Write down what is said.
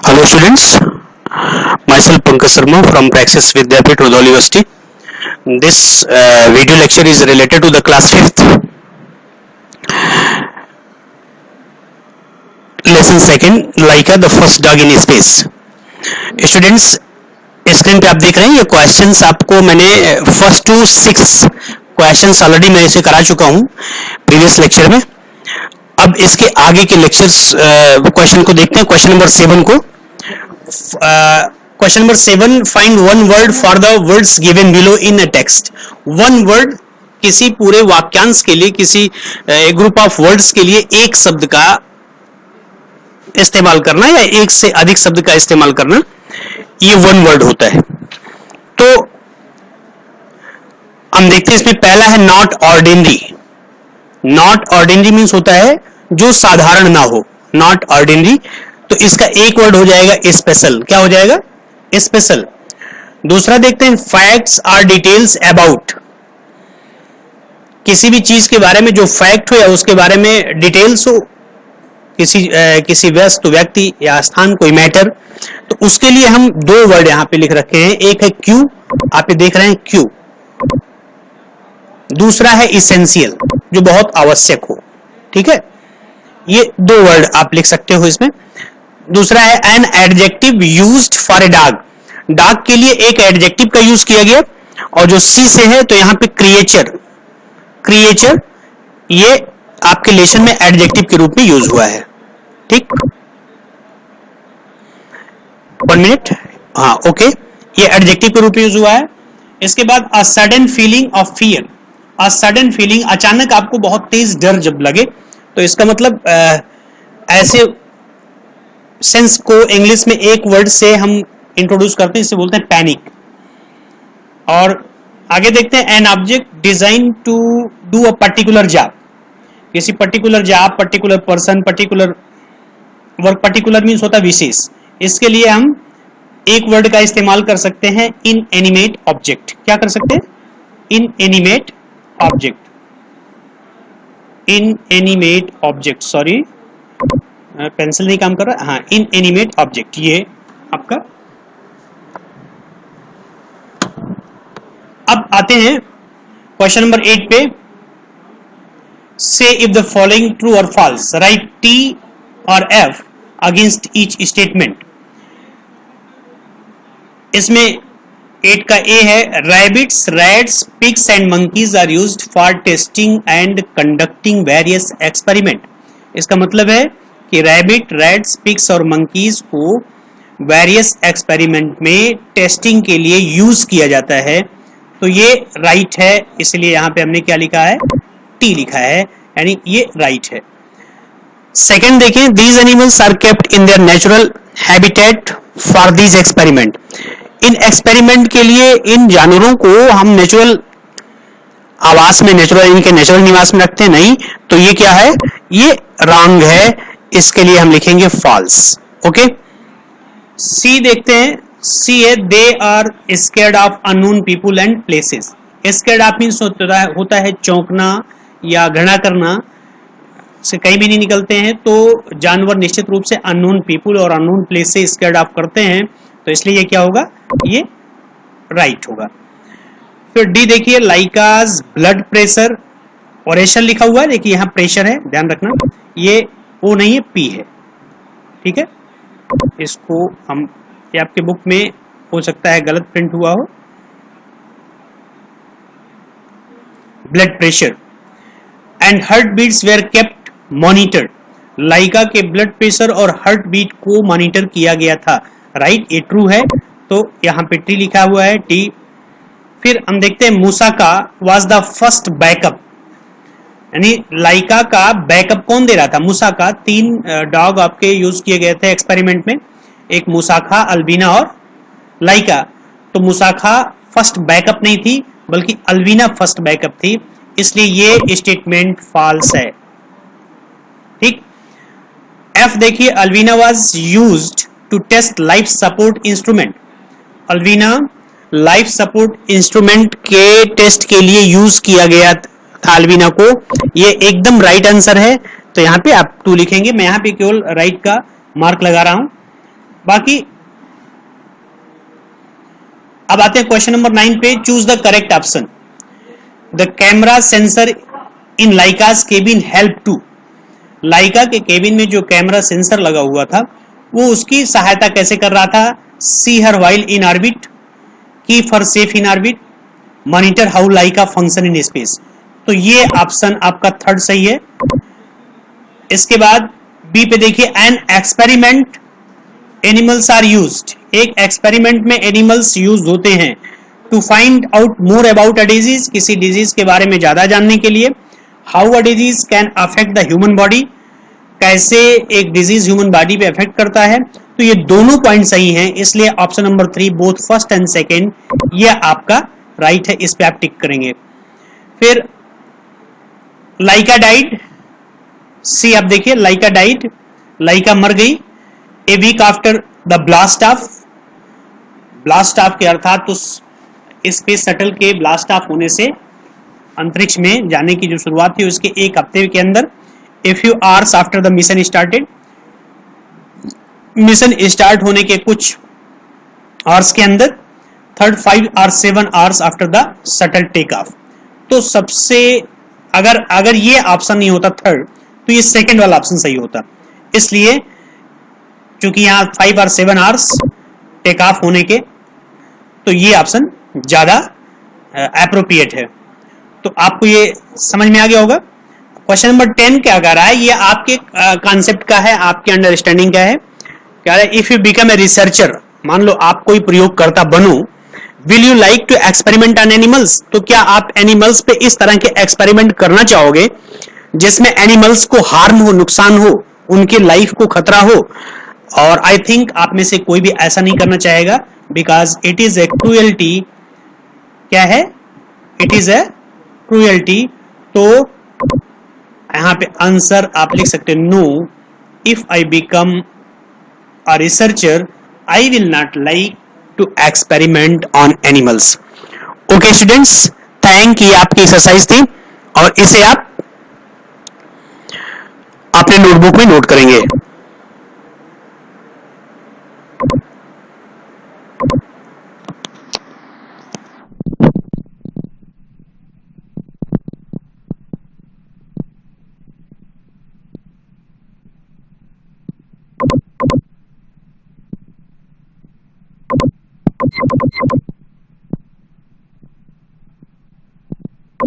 Hello students, myself Pankaj Sharma from Praxis Vidyapeeth, Rodol University. This video lecture is related to the class 5th, lesson 2nd, Laika the first dog in space. Students, screen पे आप देख रहे हैं ये questions आपको मैंने first to 6 questions already मैं इसे करा चुका हूँ प्रीवियस लेक्चर में. अब इसके आगे के लेक्चर्स क्वेश्चन को देखते हैं. क्वेश्चन नंबर 7 को. Question number 7, find one word for the words given below in a text. One word, किसी पूरे वाक्यांश के लिए, किसी ग्रुप ऑफ वर्ड्स के लिए एक शब्द का इस्तेमाल करना या एक से अधिक शब्द का इस्तेमाल करना, ये वन वर्ड होता है. तो हम देखते हैं इसमें पहला है not ordinary. Not ordinary means होता है जो साधारण ना हो, नॉट ऑर्डिनरी. तो इसका एक वर्ड हो जाएगा स्पेशल. क्या हो जाएगा? स्पेशल. दूसरा देखते हैं फैक्ट्स आर डिटेल्स अबाउट. किसी भी चीज के बारे में जो फैक्ट हो या उसके बारे में डिटेल्स हो, किसी वस्तु, व्यक्ति या स्थान, कोई मैटर, तो उसके लिए हम दो वर्ड यहां पे लिख रखे हैं. एक है क्यू, आप ये देख रहे हैं क्यू. दूसरा है इसेंशियल, जो बहुत आवश्यक हो. ठीक है, ये दो वर्ड आप लिख सकते हो इसमें. दूसरा है an adjective used for a dog. Dog के लिए एक एडजेक्टिव का यूज किया गया. और जो सी से है तो यहां पे क्रिएचर, क्रिएचर ये आपके लेसन में एडजेक्टिव के रूप में यूज हुआ है. ठीक, 1 मिनट. हाँ, ओके, ये एडजेक्टिव के रूप में यूज हुआ है. इसके बाद a sudden feeling of fear. A sudden feeling, अचानक आपको बहुत तेज डर जब लगे, तो इसका मतलब ऐसे सेंस को इंग्लिश में एक वर्ड से हम इंट्रोड्यूस करते हैं, इसे बोलते हैं पैनिक. और आगे देखते हैं an object design to do a particular job. किसी particular job, particular person, particular work, particular means होता है विशेष. इसके लिए हम एक वर्ड का इस्तेमाल कर सकते हैं इन एनिमेट ऑब्जेक्ट. क्या कर सकते हैं? इन एनिमेट ऑब्जेक्ट. इन एनिमेट ऑब्जेक्ट, सॉरी पेंसिल नहीं काम कर रहा. हाँ, इन एनिमेट ऑब्जेक्ट, ये आपका. अब आते हैं क्वेश्चन नंबर 8 पे. Say if the following true और फॉल्स, राइट टी और एफ अगेंस्ट ईच स्टेटमेंट. इसमें 8 का ए है rabbits, rats, pigs and monkeys are used for testing and conducting various experiment. इसका मतलब है कि रैबिट, रैट्स, पिग्स और मंकीज को वेरियस एक्सपेरिमेंट में टेस्टिंग के लिए यूज किया जाता है. तो ये राइट है, इसलिए यहां पे हमने क्या लिखा है? टी लिखा है, यानी ये राइट है. सेकेंड देखें, these animals are kept in their natural habitat for these experiment. इन एक्सपेरिमेंट के लिए इन जानवरों को हम नेचुरल आवास में, इनके नेचुरल निवास में रखते नहीं. तो ये क्या है? ये रॉन्ग है, इसके लिए हम लिखेंगे फॉल्स. ओके. सी देखते हैं. सी है they are scared of unknown people and places. Scared of means होता है चौंकना या घृणा करना, से कहीं भी नहीं निकलते हैं. तो जानवर निश्चित रूप से अननोन पीपुल और अननोन प्लेस से स्केर्ड ऑफ करते हैं, तो इसलिए ये क्या होगा? ये राइट होगा. फिर डी देखिए, लाइकाज ब्लड प्रेशर, ऑरेशन लिखा हुआ है, देखिए यहाँ प्रेशर है, ध्यान रखना, ये ओ नहीं है, पी है. ठीक है, इसको हम, ये आपके बुक में हो सकता है गलत प्रिंट हुआ हो. Blood pressure and heart beats were kept monitored. Laika के ब्लड प्रेशर और हार्ट बीट को मॉनिटर किया गया था. राइट, ये ट्रू है, तो यहाँ पे टी लिखा हुआ है, टी. फिर हम देखते हैं मूसाका वाज द फर्स्ट बैकअप, यानी लाइका का बैकअप कौन दे रहा था? मूसाका. 3 डॉग आपके यूज किए गए थे एक्सपेरिमेंट में, एक मूसाका, अल्बिना और लाइका. तो मूसाका फर्स्ट बैकअप नहीं थी, बल्कि अल्बिना फर्स्ट बैकअप थी, इसलिए ये स्टेटमेंट फॉल्स है. ठीक. एफ देखिए, Albina was used to test life support instrument. Albina life support instrument के टेस्ट के लिए यूज किया गया था अल्बिना को. ये एकदम राइट आंसर है, तो यहाँ पे आप 2 लिखेंगे. मैं यहाँ पे केवल राइट का मार्क लगा रहा हूं. बाकी अब आते हैं क्वेश्चन नंबर 9 पे, choose the correct option. The camera sensor in Laika's cabin help to, Laika के केबिन में जो कैमरा सेंसर लगा हुआ था वो उसकी सहायता कैसे कर रहा था? See her while in orbit, keep her safe in orbit, monitor how Laika function in space. तो ये ऑप्शन आपका थर्ड सही है। इसके बाद बी पे देखिए, an experiment animals are used, एक एक्सपेरिमेंट में एनिमल्स यूज होते हैं to find out more about a disease, किसी डिजीज के बारे में ज्यादा जानने के लिए। How a disease can affect the human body, कैसे एक डिजीज ह्यूमन बॉडी पे अफेक्ट करता है। तो ये दोनों पॉइंट सही हैं, इसलिए option number 3 both first and second ये आपका राइट है, इस पे आप टिक करेंगे। फिर लाइका डाइड, सी आप देखिए, लाइका डाइड, लाइका मर गई a week after the blast off, blast off के अर्थात तो स्पेस शटल के ब्लास्ट ऑफ होने से, अंतरिक्ष में जाने की जो शुरुआत थी उसके एक हफ्ते के अंदर, a few hours after the mission started, mission start होने के कुछ आवर्स के अंदर, थर्ड 5 और 7 hours after the shuttle take off. तो सबसे अगर ये ऑप्शन नहीं होता थर्ड, तो ये सेकंड वाला ऑप्शन सही होता, इसलिए क्योंकि यहाँ 5 और 7 आवर्स टेक ऑफ होने के, तो ये ऑप्शन ज्यादा एप्रोप्रिएट है। तो आपको ये समझ में आ गया होगा। क्वेश्चन नंबर 10 क्या कह रहा है, ये आपके कॉन्सेप्ट का है, आपके अंडरस्टैंडिंग का है। कह रहा है if you become a researcher, मान लो आप कोई प्रयोगकर्ता बनो, will you like to experiment on animals, तो क्या आप एनिमल्स पे इस तरह के एक्सपेरिमेंट करना चाहोगे जिसमें एनिमल्स को हार्म हो, नुकसान हो, उनके लाइफ को खतरा हो। और आई थिंक आप में से कोई भी ऐसा नहीं करना चाहेगा, because it is a cruelty. क्या है? It is a cruelty. तो यहां पे आंसर आप लिख सकते no, if I become a researcher I will not like to experiment on animals. Okay students, thank you, आपकी एक्सरसाइज थी और इसे आप अपने नोटबुक में नोट करेंगे।